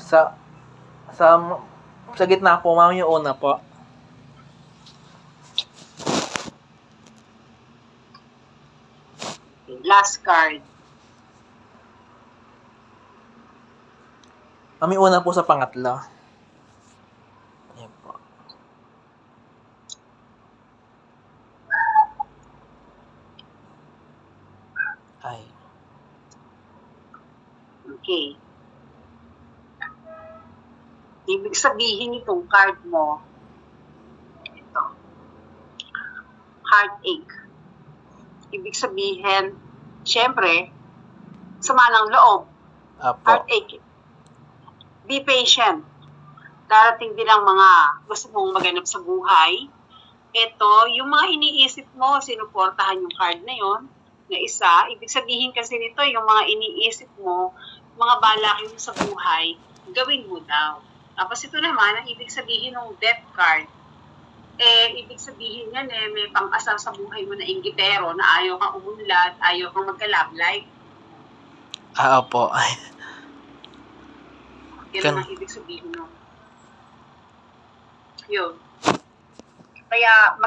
Sa, sa, sa gitna po, ma'am, yung una po. Last card. Ma'am, yung una po sa pangatlo. Ayan po. Ay. Okay. Ibig sabihin itong card mo, ito, heartache. Ibig sabihin, syempre, sama ng loob, Apo. heartache. Be patient. Darating din ang mga gusto mong maganap sa buhay. Ito, yung mga iniisip mo, sinuportahan yung card na yon na isa. Ibig sabihin kasi nito, yung mga iniisip mo, mga balak mo sa buhay, gawin mo daw. Tapos ito naman, ang ibig sabihin ng death card, ibig sabihin yan may pang-asar sa buhay mo na inggitero na ayaw kang umunlad, ayaw kang magka-love life. Opo. Yan ang ibig sabihin nun. Yun. Kaya,